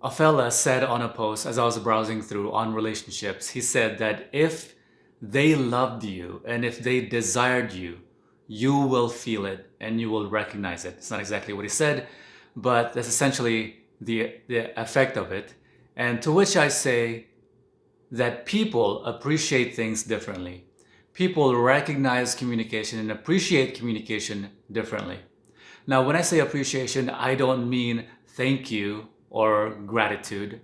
A fella said on a post as I was browsing through on relationships, he said that if they loved you and if they desired you, you will feel it and you will recognize it. It's not exactly what he said, but that's essentially the effect of it. And to which I say that people appreciate things differently. People recognize communication and appreciate communication differently. Now, when I say appreciation, I don't mean thank you or gratitude.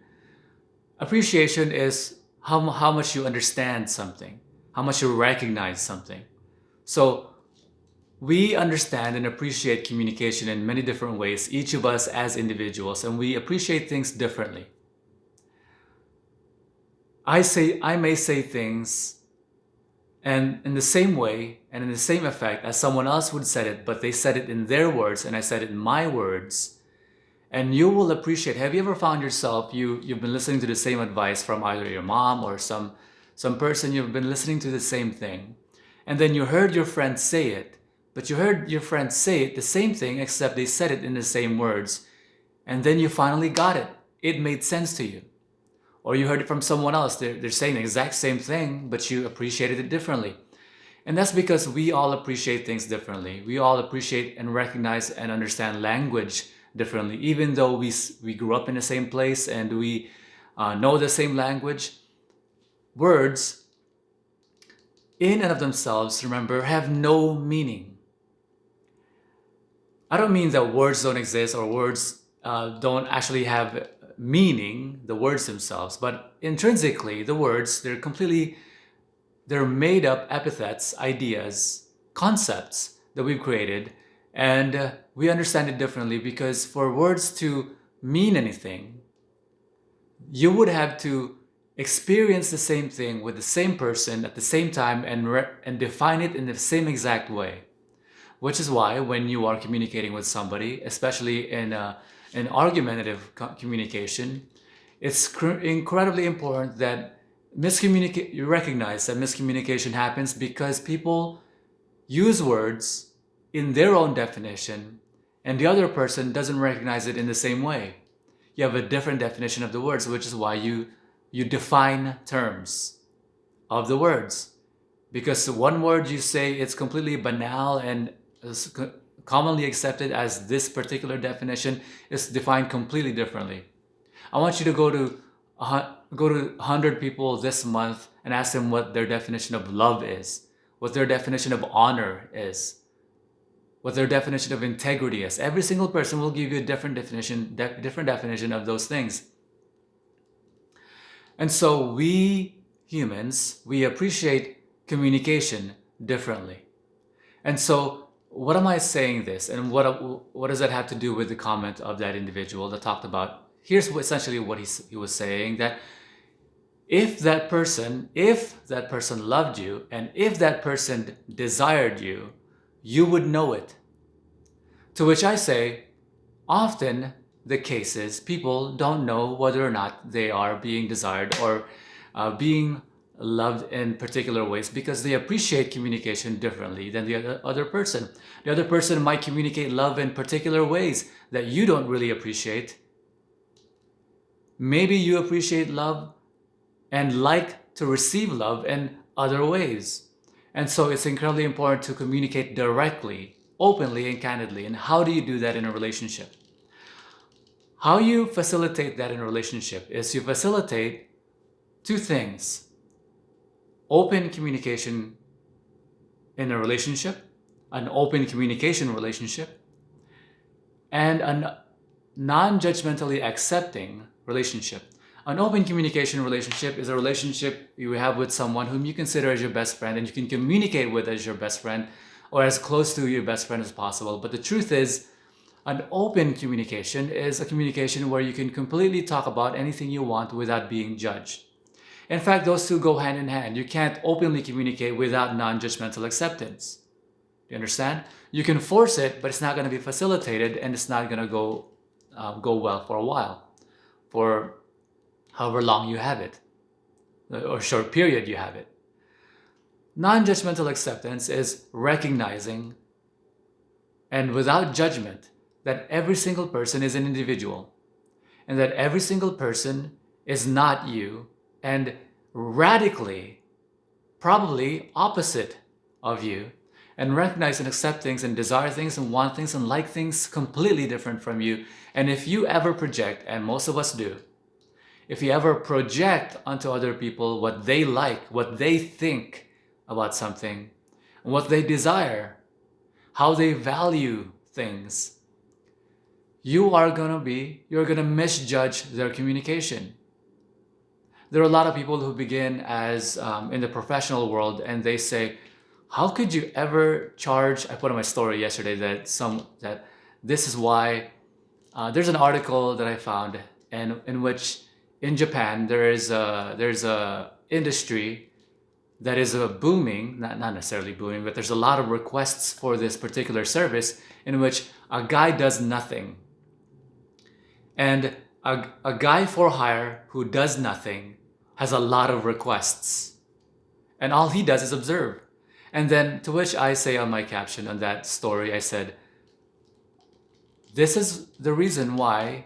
Appreciation is how much you understand something, how much you recognize something. So, we understand and appreciate communication in many different ways, each of us as individuals, and we appreciate things differently. I may say things and in the same way and in the same effect as someone else would say it, but they said it in their words and I said it in my words. And you will appreciate. Have you ever found yourself you've been listening to the same advice from either your mom or some person, you've been listening to the same thing, and then you heard your friend say it, but you heard your friend say it the same thing except they said it in the same words, and then you finally got it. It made sense to you. Or you heard it from someone else. They're saying the exact same thing, but you appreciated it differently. And that's because we all appreciate things differently. We all appreciate and recognize and understand language differently. Even though we grew up in the same place and we know the same language, words in and of themselves, remember, have no meaning. I don't mean that words don't exist or words don't actually have meaning, the words themselves, but intrinsically, the words, they're made up epithets, ideas, concepts that we've created, and we understand it differently because for words to mean anything, you would have to experience the same thing with the same person at the same time and define it in the same exact way. Which is why when you are communicating with somebody, especially in an argumentative communication, it's incredibly important that you recognize that miscommunication happens because people use words in their own definition and the other person doesn't recognize it in the same way. You have a different definition of the words, which is why you define terms of the words. Because one word you say it's completely banal and is commonly accepted as this particular definition is defined completely differently. I want you to go to 100 people this month and ask them what their definition of love is, what their definition of honor is, what their definition of integrity is. Every single person will give you a different definition of those things. And so we humans, we appreciate communication differently. And so what am I saying this? And what does that have to do with the comment of that individual that talked about? Here's essentially what he was saying, that if that person loved you and if that person desired you, you would know it. To which I say, often the cases, people don't know whether or not they are being desired or being loved in particular ways because they appreciate communication differently than the other person. The other person might communicate love in particular ways that you don't really appreciate. Maybe you appreciate love and like to receive love in other ways. And so it's incredibly important to communicate directly, openly, and candidly. And how do you do that in a relationship? How you facilitate that in a relationship is you facilitate two things: open communication in a relationship, an open communication relationship, and a non-judgmentally accepting relationship. An open communication relationship is a relationship you have with someone whom you consider as your best friend and you can communicate with as your best friend or as close to your best friend as possible. But the truth is, an open communication is a communication where you can completely talk about anything you want without being judged. In fact, those two go hand in hand. You can't openly communicate without non-judgmental acceptance. Do you understand? You can force it, but it's not going to be facilitated and it's not going to go well for a while, for however long you have it, or short period you have it. Non-judgmental acceptance is recognizing and without judgment that every single person is an individual. and that every single person is not you and radically, probably opposite of you, and recognize and accept things and desire things and want things and like things completely different from you. And if you ever project, and most of us do, if you ever project onto other people what they like, what they think about something, what they desire, how they value things, you're gonna misjudge their communication. There are a lot of people who begin as in the professional world, and they say, how could you ever charge? I put on my story yesterday that this is why there's an article that I found, and in which in Japan there's a industry that is booming, not necessarily booming, but there's a lot of requests for this particular service in which a guy does nothing. And a guy for hire who does nothing has a lot of requests. And all he does is observe. And then to which I say on my caption on that story, I said, this is the reason why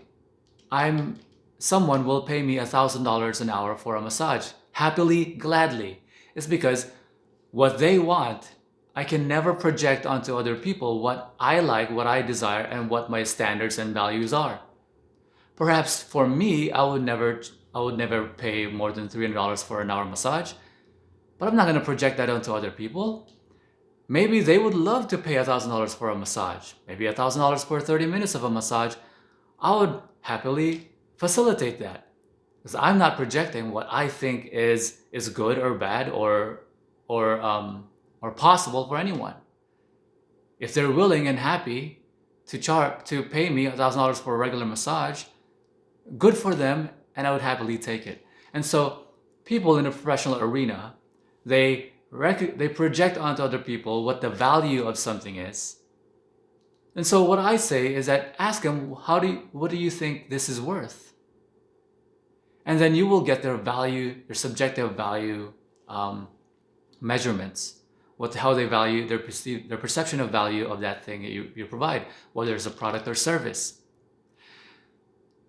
someone will pay me $1,000 an hour for a massage. Happily, gladly. It's because what they want, I can never project onto other people what I like, what I desire, and what my standards and values are. Perhaps for me, I would never pay more than $300 for an hour massage, but I'm not going to project that onto other people. Maybe they would love to pay $1,000 for a massage, maybe $1,000 for 30 minutes of a massage. I would happily facilitate that, because I'm not projecting what I think is good or bad or possible for anyone. If they're willing and happy to pay me $1,000 for a regular massage, good for them, and I would happily take it. And so people in the professional arena, they project onto other people what the value of something is. And so what I say is that ask them, what do you think this is worth? And then you will get their value, their subjective value measurements, how they value their perception of value of that thing that you provide, whether it's a product or service.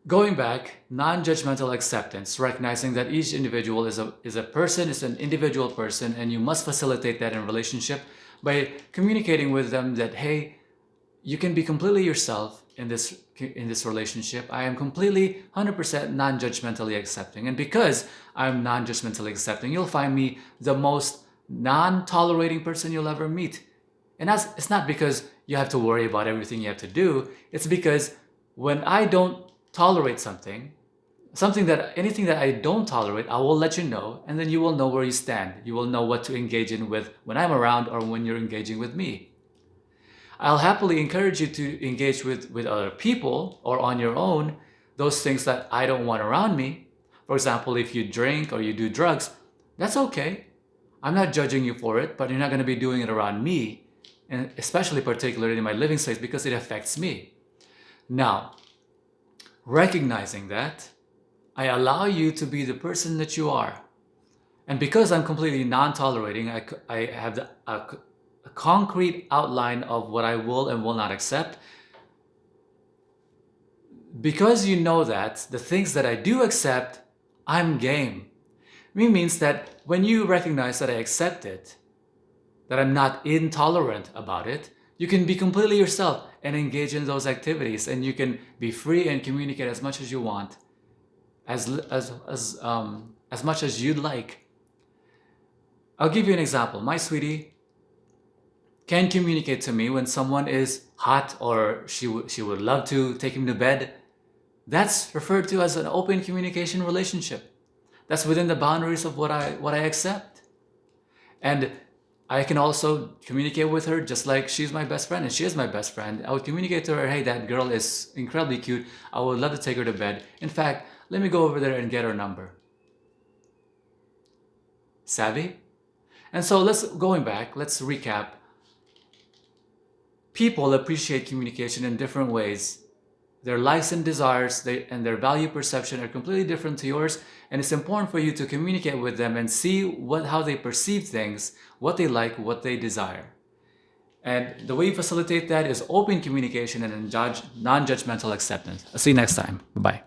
Going back, non-judgmental acceptance, recognizing that each individual is an individual person, and you must facilitate that in relationship by communicating with them that, hey, you can be completely yourself in this relationship. I am completely 100% non-judgmentally accepting, and because I'm non-judgmentally accepting, you'll find me the most non-tolerating person you'll ever meet. And it's not because you have to worry about everything you have to do. It's because when I don't tolerate anything that I don't tolerate, I will let you know, and then you will know where you stand. You will know what to engage in with when I'm around or when you're engaging with me. I'll happily encourage you to engage with other people or on your own, those things that I don't want around me. For example, if you drink or you do drugs, that's okay. I'm not judging you for it, but you're not going to be doing it around me, and especially particularly in my living space, because it affects me. Now, recognizing that, I allow you to be the person that you are. And because I'm completely non-tolerating, I have a concrete outline of what I will and will not accept. Because you know that, the things that I do accept, I'm game. It means that when you recognize that I accept it, that I'm not intolerant about it, you can be completely yourself and engage in those activities, and you can be free and communicate as much as you want, as much as you'd like. I'll give you an example. My sweetie can communicate to me when someone is hot or she would love to take him to bed. That's referred to as an open communication relationship. That's within the boundaries of what I accept. And I can also communicate with her just like she's my best friend and she is my best friend. I would communicate to her, hey, that girl is incredibly cute. I would love to take her to bed. In fact, let me go over there and get her number. Savvy? And so let's recap. People appreciate communication in different ways. Their likes and desires and their value perception are completely different to yours, and it's important for you to communicate with them and see how they perceive things, what they like, what they desire. And the way you facilitate that is open communication and non-judgmental acceptance. I'll see you next time. Bye-bye.